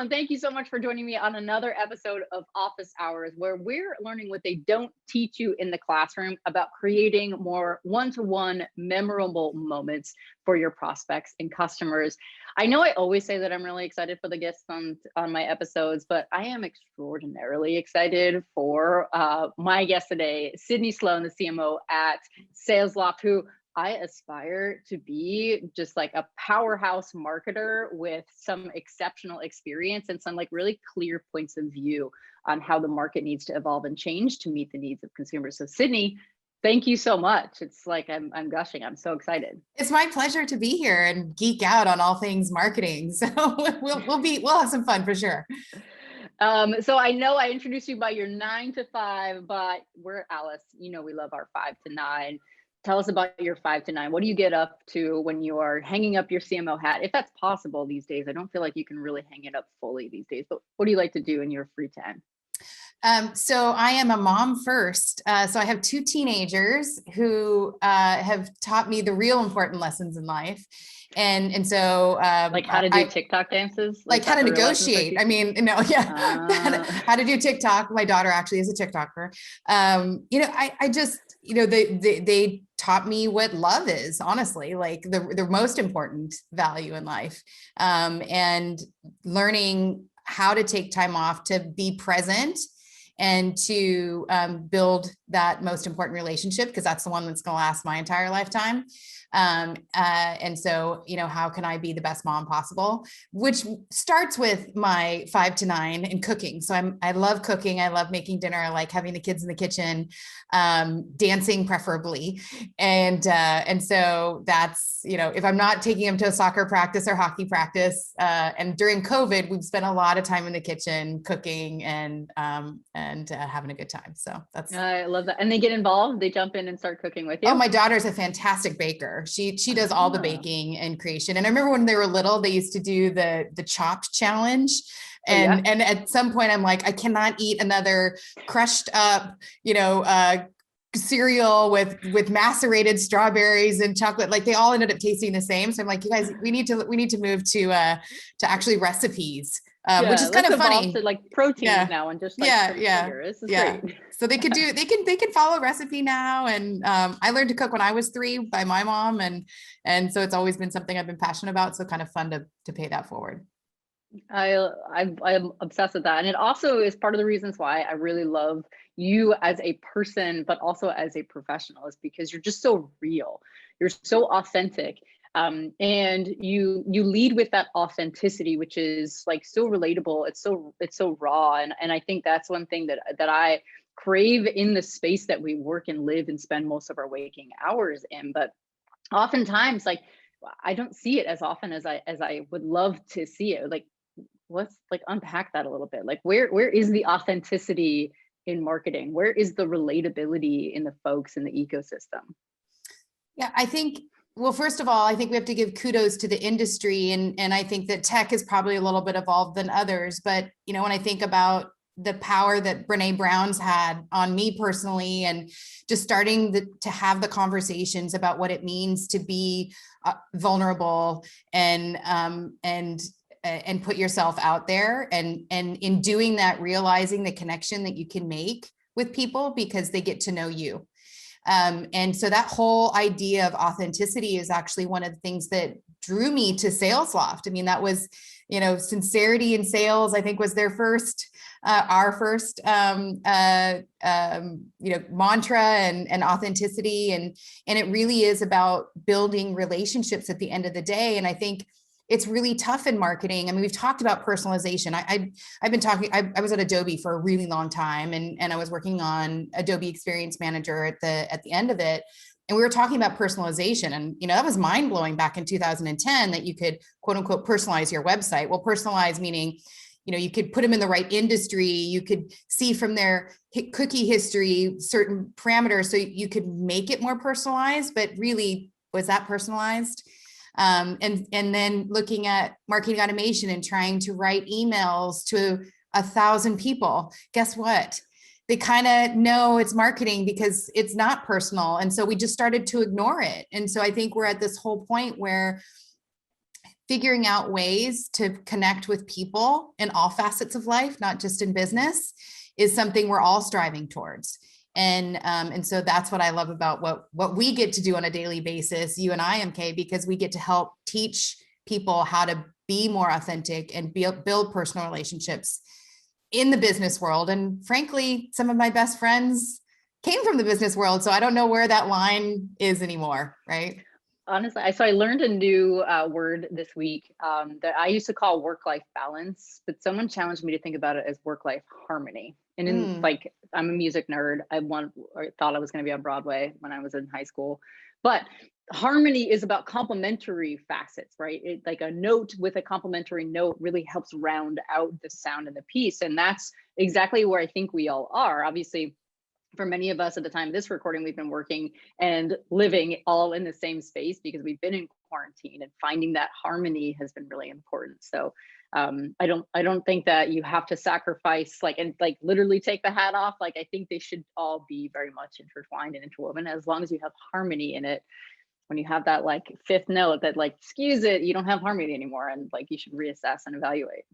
Sloan, thank you so much for joining me on another episode of Office Hours, where we're learning what they don't teach you in the classroom about creating more one-to-one memorable moments for your prospects and customers. I know I always say that I'm really excited for the guests on my episodes, but I am extraordinarily excited for my guest today, Sydney Sloan, the CMO at Salesloft, who I aspire to be just like a powerhouse marketer with some exceptional experience and some like really clear points of view on how the market needs to evolve and change to meet the needs of consumers. So Sydney, thank you so much. It's like I'm gushing. I'm so excited. It's my pleasure to be here and geek out on all things marketing. So we'll have some fun for sure. So I know I introduced you by your 9 to 5, but we're Alice. You know we love our 5 to 9. Tell us about your 5 to 9. What do you get up to when you are hanging up your CMO hat? If that's possible these days. I don't feel like you can really hang it up fully these days, but what do you like to do in your free time? So I am a mom first. So I have 2 teenagers who have taught me the real important lessons in life. And so like how to do TikTok dances, like how to negotiate. I mean, no, yeah, how to do TikTok. My daughter actually is a TikToker. I just, they taught me what love is, honestly, like the most important value in life, and learning how to take time off to be present and to build that most important relationship, because that's the one that's going to last my entire lifetime. And so, how can I be the best mom possible, which starts with my 5 to 9 in cooking. So I love cooking. I love making dinner. I like having the kids in the kitchen, dancing preferably. And so that's, if I'm not taking them to a soccer practice or hockey practice, and during COVID, we've spent a lot of time in the kitchen cooking and having a good time. So that's, I love that. And they get involved, they jump in and start cooking with you. Oh, my daughter's a fantastic baker. She does all the baking and creation. And I remember when they were little, they used to do the chopped challenge. And at some point I'm like, I cannot eat another crushed up, cereal with macerated strawberries and chocolate. Like they all ended up tasting the same. So I'm like, you guys, we need to move to actually recipes. Which is kind of funny. To like proteins now and just like sugar. This is great. So they can follow recipe now. And I learned to cook when I was 3 by my mom, and so it's always been something I've been passionate about. So kind of fun to pay that forward. I'm obsessed with that, and it also is part of the reasons why I really love you as a person, but also as a professional, is because you're just so real. You're so authentic. And you lead with that authenticity, which is like so relatable. It's so raw. And I think that's one thing that I crave in the space that we work and live and spend most of our waking hours in. But oftentimes, like, I don't see it as often as I would love to see it. Like, let's like unpack that a little bit. Like, where is the authenticity in marketing? Where is the relatability in the folks in the ecosystem? Yeah, I think, well, first of all, I think we have to give kudos to the industry. And I think that tech is probably a little bit evolved than others. But, when I think about the power that Brene Brown's had on me personally, and just starting to have the conversations about what it means to be vulnerable and put yourself out there. And in doing that, realizing the connection that you can make with people because they get to know you. And so that whole idea of authenticity is actually one of the things that drew me to Salesloft. I mean, that was, sincerity in sales, I think, was their our first, mantra and authenticity. And it really is about building relationships at the end of the day. And I think it's really tough in marketing. I mean, we've talked about personalization. I've been talking, I was at Adobe for a really long time, and I was working on Adobe Experience Manager at the end of it. And we were talking about personalization, and, that was mind blowing back in 2010 that you could quote unquote personalize your website. Well, personalize meaning, you could put them in the right industry. You could see from their cookie history, certain parameters. So you could make it more personalized, but really, was that personalized? And then looking at marketing automation and trying to write emails to 1,000 people, guess what? They kind of know it's marketing because it's not personal. And so we just started to ignore it. And so I think we're at this whole point where figuring out ways to connect with people in all facets of life, not just in business, is something we're all striving towards. And so that's what I love about what we get to do on a daily basis, you and I, MK, because we get to help teach people how to be more authentic and build personal relationships in the business world. And frankly, some of my best friends came from the business world, so I don't know where that line is anymore, right? Honestly, so I learned a new word this week that I used to call work-life balance, but someone challenged me to think about it as work-life harmony. And in like, I'm a music nerd. I thought I was going to be on Broadway when I was in high school, but harmony is about complementary facets, right? Like a note with a complementary note really helps round out the sound and the piece. And that's exactly where I think we all are. Obviously, for many of us at the time of this recording, we've been working and living all in the same space because we've been in quarantine, and finding that harmony has been really important. So I don't think that you have to sacrifice and literally take the hat off. Like, I think they should all be very much intertwined and interwoven, as long as you have harmony in it. When you have that like fifth note that like skews it, you don't have harmony anymore, and like you should reassess and evaluate.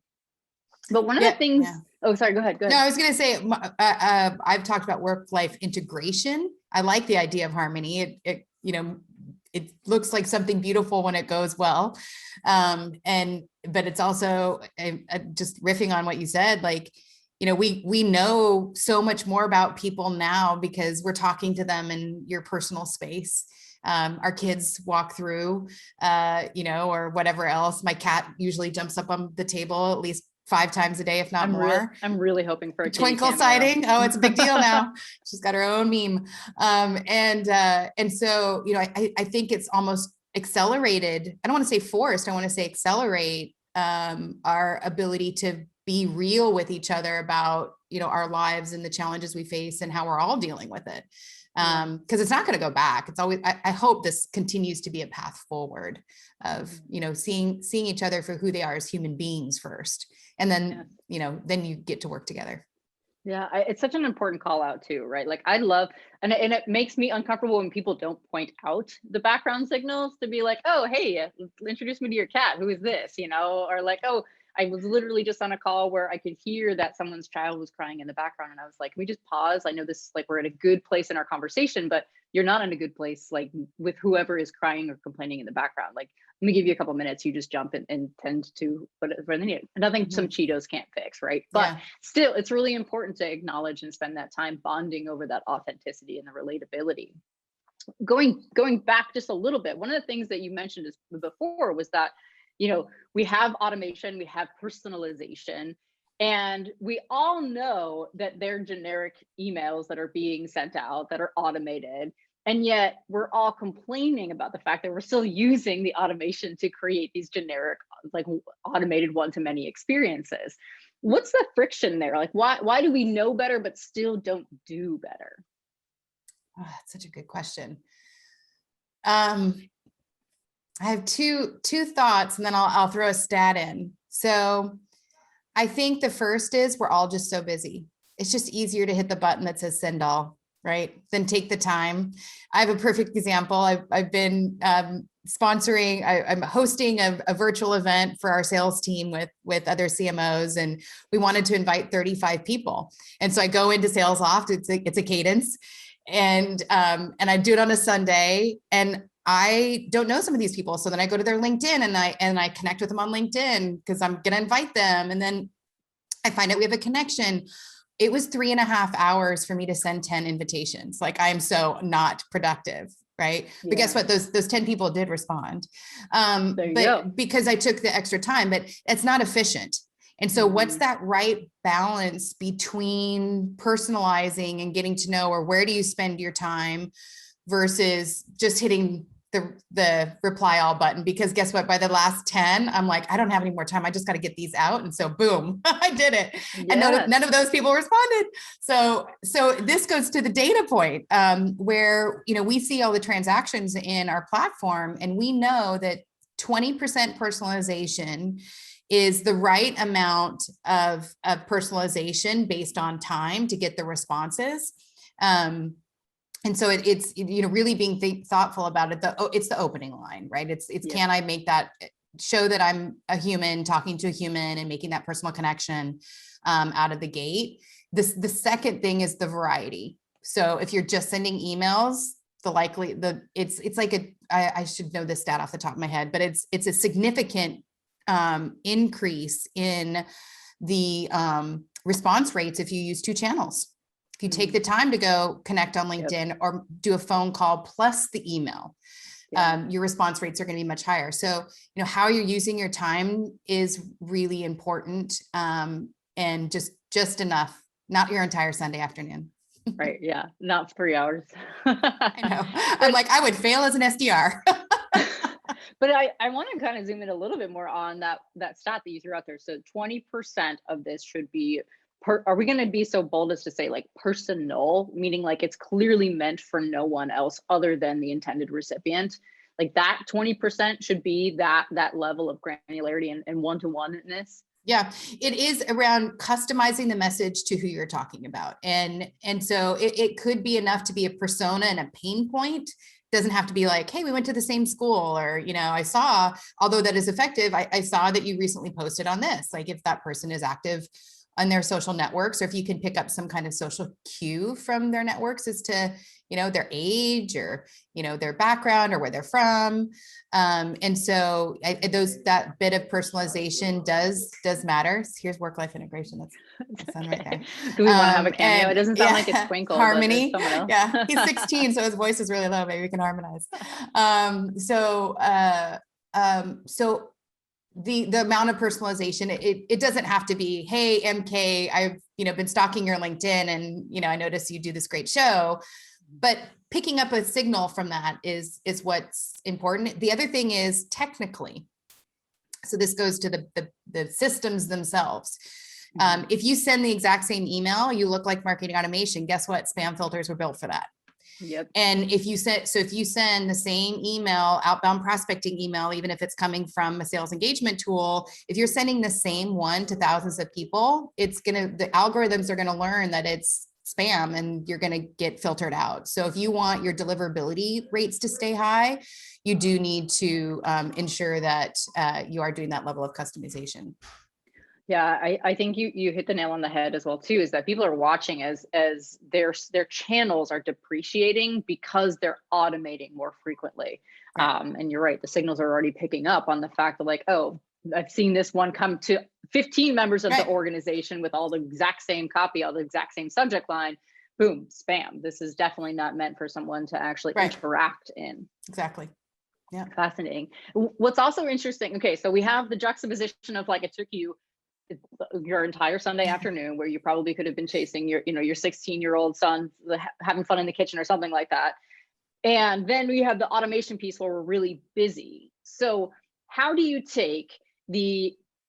But one of the things, oh, sorry, go ahead. No, I was going to say, I've talked about work-life integration. I like the idea of harmony. It looks like something beautiful when it goes well. But it's also just riffing on what you said, like, we know so much more about people now because we're talking to them in your personal space. Our kids walk through, or whatever else. My cat usually jumps up on the table at least 5 times a day, if not more. I'm really hoping for a twinkle sighting. Oh, it's a big deal now. She's got her own meme. And so, I think it's almost accelerated. I don't want to say forced. I want to say accelerate our ability to be real with each other about, our lives and the challenges we face and how we're all dealing with it. Because it's not going to go back. It's always, I hope this continues to be a path forward of, seeing each other for who they are as human beings first. And then, then you get to work together. Yeah, it's such an important call out too, right? Like, I love, and it makes me uncomfortable when people don't point out the background signals, to be like, oh, hey, introduce me to your cat. Who is this? Or like, oh, I was literally just on a call where I could hear that someone's child was crying in the background. And I was like, can we just pause? I know this, like, we're at a good place in our conversation, but you're not in a good place, like, with whoever is crying or complaining in the background. Like, let me give you a couple minutes. You just jump in and tend to whatever they need. Nothing some Cheetos can't fix, right? But still, it's really important to acknowledge and spend that time bonding over that authenticity and the relatability. Going back just a little bit, one of the things that you mentioned before was that, we have automation, we have personalization, and we all know that they're generic emails that are being sent out that are automated. And yet we're all complaining about the fact that we're still using the automation to create these generic, like, automated one-to-many experiences. What's the friction there? Like, why do we know better, but still don't do better? Oh, that's such a good question. I have two thoughts, and then I'll throw a stat in. So I think the first is we're all just so busy. It's just easier to hit the button that says send all, right? Than take the time. I have a perfect example. I've been sponsoring, I'm hosting a virtual event for our sales team with other CMOs, and we wanted to invite 35 people. And so I go into Salesloft, it's a cadence, and I do it on a Sunday, and I don't know some of these people. So then I go to their LinkedIn and I connect with them on LinkedIn because I'm going to invite them. And then I find out we have a connection. It was 3.5 hours for me to send 10 invitations. Like, I'm so not productive. Right. Yeah. But guess what? Those 10 people did respond. Because I took the extra time, but it's not efficient. And so what's that right balance between personalizing and getting to know, or where do you spend your time versus just hitting the reply all button? Because guess what? By the last 10, I'm like, I don't have any more time. I just got to get these out. And so boom, I did it. Yes. And none of those people responded. So this goes to the data point where, we see all the transactions in our platform, and we know that 20% personalization is the right amount of personalization based on time to get the responses. And so it's really being thoughtful about it. It's the opening line, right? It's can I make that show that I'm a human talking to a human and making that personal connection out of the gate. The second thing is the variety. So if you're just sending emails, it's like I should know this stat off the top of my head, but it's a significant increase in the response rates if you use 2 channels. If you take the time to go connect on LinkedIn or do a phone call plus the email, your response rates are going to be much higher. So, how you're using your time is really important, and just enough, not your entire Sunday afternoon. Right. Yeah. Not 3 hours. I know. I'm like, I would fail as an SDR. But I want to kind of zoom in a little bit more on that stat that you threw out there. So 20% of this should be, are we going to be so bold as to say like personal, meaning like it's clearly meant for no one else other than the intended recipient? Like that 20% should be that level of granularity and one-to-one-ness. Yeah, it is around customizing the message to who you're talking about. And so it could be enough to be a persona and a pain point. It doesn't have to be like, hey, we went to the same school, or, I saw, although that is effective, I saw that you recently posted on this. Like if that person is active on their social networks, or if you can pick up some kind of social cue from their networks as to, their age or, their background or where they're from. And so that bit of personalization does matter. Here's work-life integration. That's on right there. Do we want to have a cameo? It doesn't sound like it's Twinkle. Harmony. Yeah. He's 16, so his voice is really low. Maybe we can harmonize. So the amount of personalization, it doesn't have to be, hey, MK, I've, been stalking your LinkedIn and, I noticed you do this great show, but picking up a signal from that is what's important. The other thing is technically, so this goes to the systems themselves. If you send the exact same email, you look like marketing automation. Guess what? Spam filters were built for that. Yep. And if you send the same email, outbound prospecting email, even if it's coming from a sales engagement tool, if you're sending the same one to thousands of people, the algorithms are going to learn that it's spam and you're going to get filtered out. So if you want your deliverability rates to stay high, you do need to ensure that you are doing that level of customization. Yeah, I think you hit the nail on the head as well too, is that people are watching as their channels are depreciating because they're automating more frequently. Right. And you're right, the signals are already picking up on the fact that like, oh, I've seen this one come to 15 members of the organization with all the exact same copy, all the exact same subject line. Boom, spam. This is definitely not meant for someone to actually interact in. Exactly. Yeah. Fascinating. What's also interesting, okay, so we have the juxtaposition of like, it took you your entire Sunday afternoon where you probably could have been chasing your 16-year-old son, having fun in the kitchen or something like that. And then we have the automation piece where we're really busy. So how do you take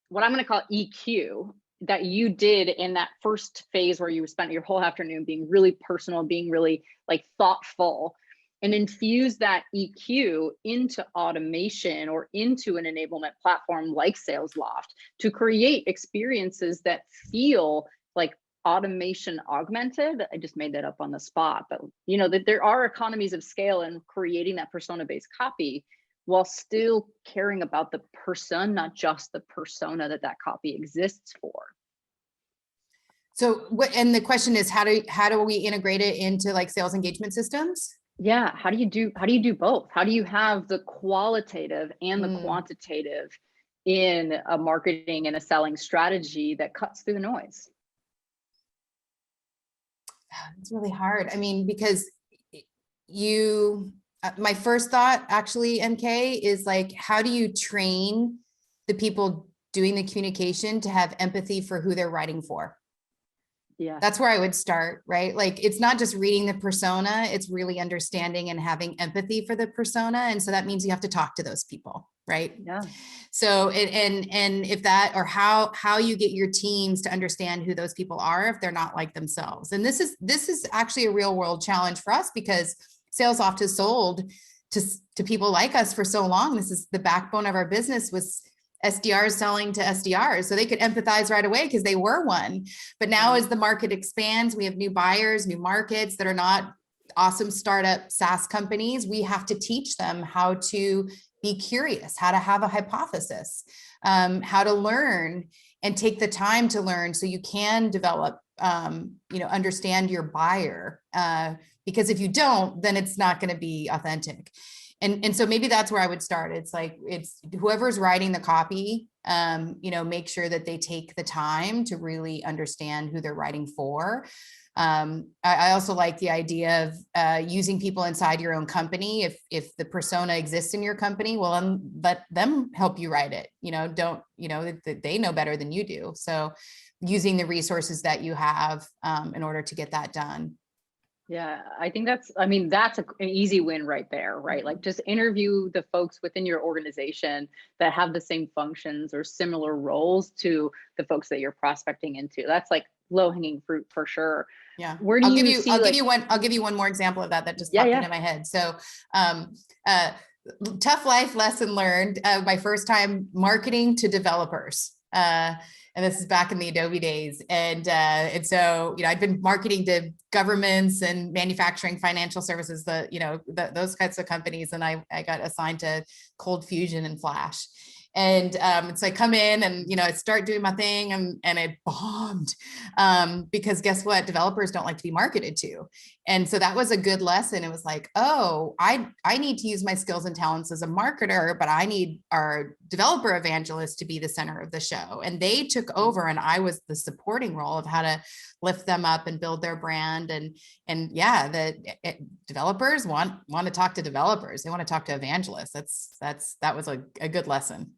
what I'm going to call EQ that you did in that first phase where you spent your whole afternoon being really personal, being really like thoughtful, and infuse that EQ into automation or into an enablement platform like Salesloft to create experiences that feel like automation augmented? I just made that up on the spot, but that there are economies of scale in creating that persona-based copy while still caring about the person, not just the persona that copy exists for. So and the question is, how do we integrate it into like sales engagement systems? Yeah. How do you do both? How do you have the qualitative and the quantitative in a marketing and a selling strategy that cuts through the noise? It's really hard. I mean, because my first thought actually, MK, is like, how do you train the people doing the communication to have empathy for who they're writing for? Yeah, that's where I would start, right? Like, it's not just reading the persona, it's really understanding and having empathy for the persona. And so that means you have to talk to those people, right? Yeah. So, and if that, or how you get your teams to understand who those people are, if they're not like themselves. And this is actually a real world challenge for us, because Salesloft has sold to people like us for so long. This is the backbone of our business, was SDRs selling to SDRs. So they could empathize right away because they were one. But now as the market expands, we have new buyers, new markets that are not awesome startup SaaS companies, we have to teach them how to be curious, how to have a hypothesis, how to learn and take the time to learn so you can develop, understand your buyer. Because if you don't, then it's not going to be authentic. And so maybe that's where I would start. It's like, it's whoever's writing the copy, make sure that they take the time to really understand who they're writing for. I also like the idea of using people inside your own company. If the persona exists in your company, well, let them help you write it. They know better than you do. So using the resources that you have in order to get that done. Yeah, I think that's an easy win right there, right? Like just interview the folks within your organization that have the same functions or similar roles to the folks that you're prospecting into. That's like low-hanging fruit for sure. Yeah. Where do I'll you see I'll give you one more example of that just popped into my head. So tough life lesson learned, my first time marketing to developers. And this is back in the Adobe days. And so, I'd been marketing to governments and manufacturing, financial services, those kinds of companies. And I got assigned to Cold Fusion and Flash. And so I come in and, I start doing my thing and it bombed because guess what? Developers don't like to be marketed to. And so that was a good lesson. It was like, oh, I need to use my skills and talents as a marketer, but I need our developer evangelists to be the center of the show. And they took over and I was the supporting role of how to lift them up and build their brand. And yeah, developers want to talk to developers. They want to talk to evangelists. That was a good lesson.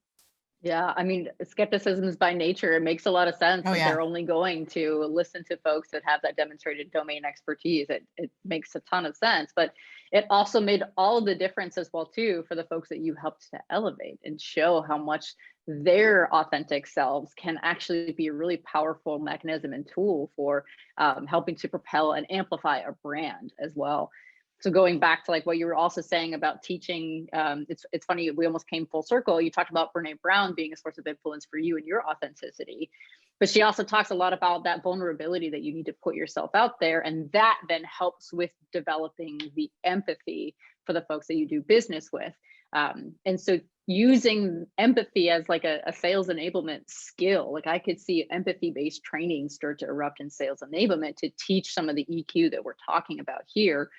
Yeah, skepticism is by nature. It makes a lot of sense that they're only going to listen to folks that have that demonstrated domain expertise. It makes a ton of sense, but it also made all the difference as well too for the folks that you helped to elevate and show how much their authentic selves can actually be a really powerful mechanism and tool for helping to propel and amplify a brand as well. So going back to like what you were also saying about teaching, it's funny, we almost came full circle. You talked about Brene Brown being a source of influence for you and your authenticity, but she also talks a lot about that vulnerability that you need to put yourself out there. And that then helps with developing the empathy for the folks that you do business with. And so using empathy as like a sales enablement skill, like I could see empathy-based training start to erupt in sales enablement to teach some of the EQ that we're talking about here.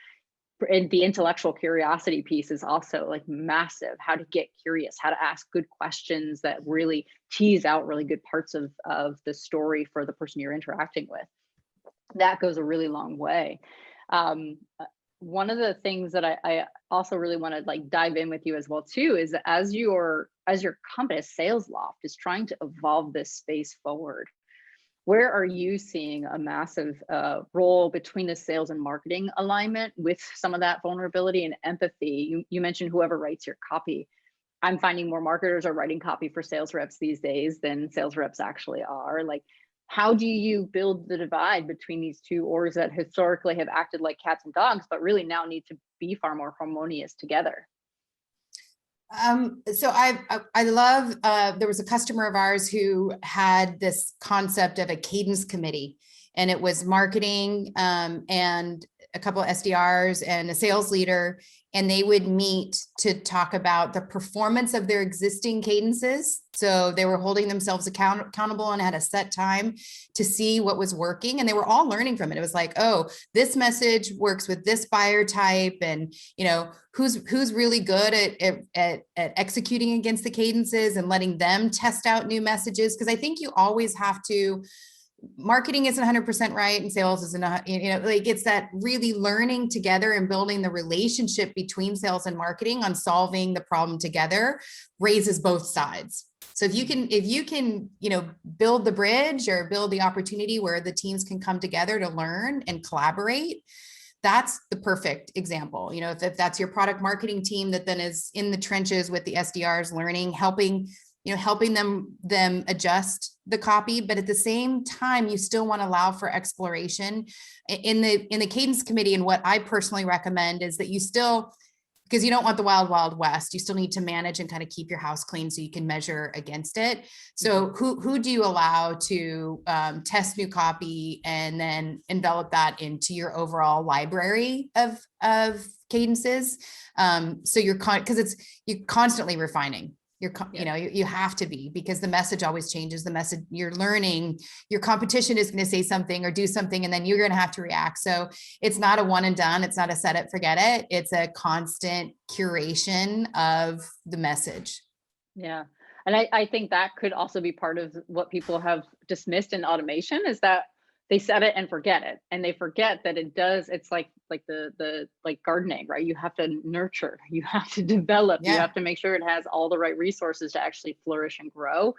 And the intellectual curiosity piece is also like massive. How to get curious, how to ask good questions that really tease out really good parts of the story for the person you're interacting with. That goes a really long way. One of the things that I also really want to like dive in with you as well too is as your company, Salesloft, is trying to evolve this space forward. Where are you seeing a massive role between the sales and marketing alignment with some of that vulnerability and empathy? You mentioned whoever writes your copy. I'm finding more marketers are writing copy for sales reps these days than sales reps actually are. Like, how do you build the divide between these two orgs that historically have acted like cats and dogs, but really now need to be far more harmonious together? So I love, there was a customer of ours who had this concept of a cadence committee, and it was marketing and a couple of SDRs and a sales leader, and they would meet to talk about the performance of their existing cadences. So they were holding themselves accountable and had a set time to see what was working. And they were all learning from it. It was like, oh, this message works with this buyer type. And, who's really good at executing against the cadences and letting them test out new messages. Because I think you always have to, marketing isn't 100% right and sales isn't, like it's that really learning together and building the relationship between sales and marketing on solving the problem together raises both sides. So if you can, build the bridge or build the opportunity where the teams can come together to learn and collaborate, that's the perfect example. If that's your product marketing team that then is in the trenches with the SDRs learning, helping them adjust the copy, but at the same time, you still want to allow for exploration in the cadence committee. And what I personally recommend is that you still because you don't want the wild, wild west. You still need to manage and kind of keep your house clean so you can measure against it. So who do you allow to test new copy and then envelop that into your overall library of cadences? So because you're constantly refining. You have to be, because the message always changes. The message you're learning, your competition is going to say something or do something, and then you're going to have to react. So it's not a one and done. It's not a set it, forget it. It's a constant curation of the message. Yeah. And I think that could also be part of what people have dismissed in automation, is that they set it and forget it. And they forget that it's like the gardening, right? You have to nurture, you have to develop, you have to make sure it has all the right resources to actually flourish and grow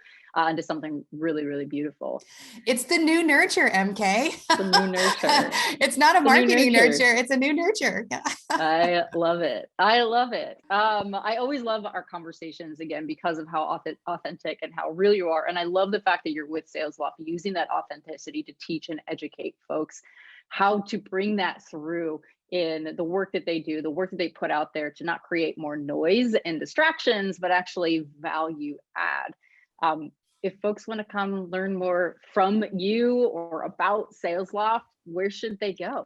into something really, really beautiful. It's the new nurture, MK. The new nurture. It's not a marketing nurture. It's a new nurture. I love it. I love it. I always love our conversations, again, because of how authentic and how real you are. And I love the fact that you're with Salesloft, using that authenticity to teach and educate folks how to bring that through in the work that they do, the work that they put out there, to not create more noise and distractions, but actually value add. If folks want to come learn more from you or about Salesloft, where should they go?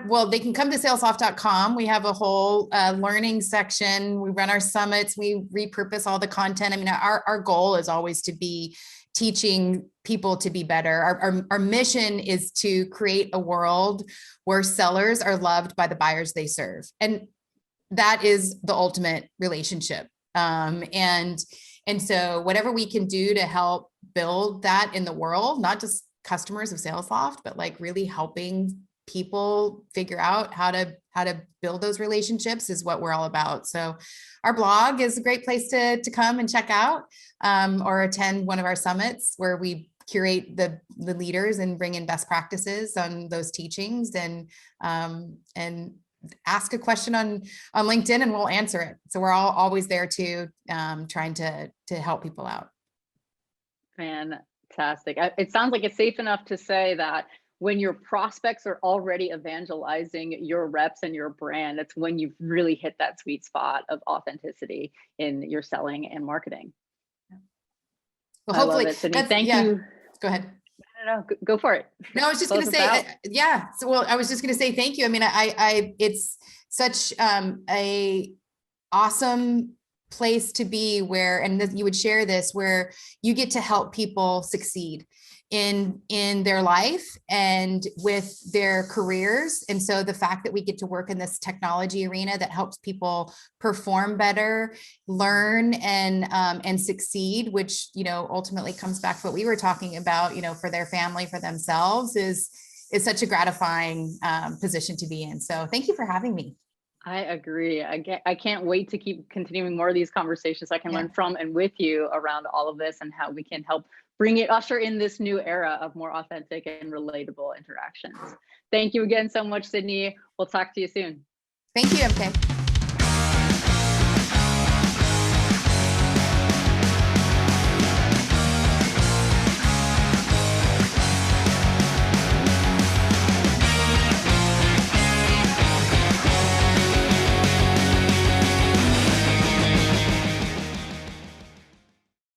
Well, they can come to salesloft.com. We have a whole learning section. We run our summits. We repurpose all the content. I mean, our goal is always to be teaching people to be better. Our mission is to create a world where sellers are loved by the buyers they serve. And that is the ultimate relationship. And so whatever we can do to help build that in the world, not just customers of Salesloft, but like really helping people figure out how to build those relationships, is what we're all about. So our blog is a great place to come and check out, or attend one of our summits where we curate the leaders and bring in best practices on those teachings, and ask a question on LinkedIn and we'll answer it. So we're always there too, trying to help people out. Fantastic. It sounds like it's safe enough to say that when your prospects are already evangelizing your reps and your brand, it's when you've really hit that sweet spot of authenticity in your selling and marketing. Well, hopefully, thank you. Go ahead. No, go for it. No, I was just going to say, So, well, I was just going to say thank you. I mean, it's such a awesome place to be where, and you would share this, where you get to help people succeed in their life and with their careers. And so the fact that we get to work in this technology arena that helps people perform better, learn, and succeed, which, ultimately comes back to what we were talking about, for their family, for themselves, is such a gratifying position to be in. So thank you for having me. I agree. I can't wait to keep continuing more of these conversations I can learn from and with you around all of this, and how we can help usher in this new era of more authentic and relatable interactions. Thank you again so much, Sydney. We'll talk to you soon. Thank you, MK.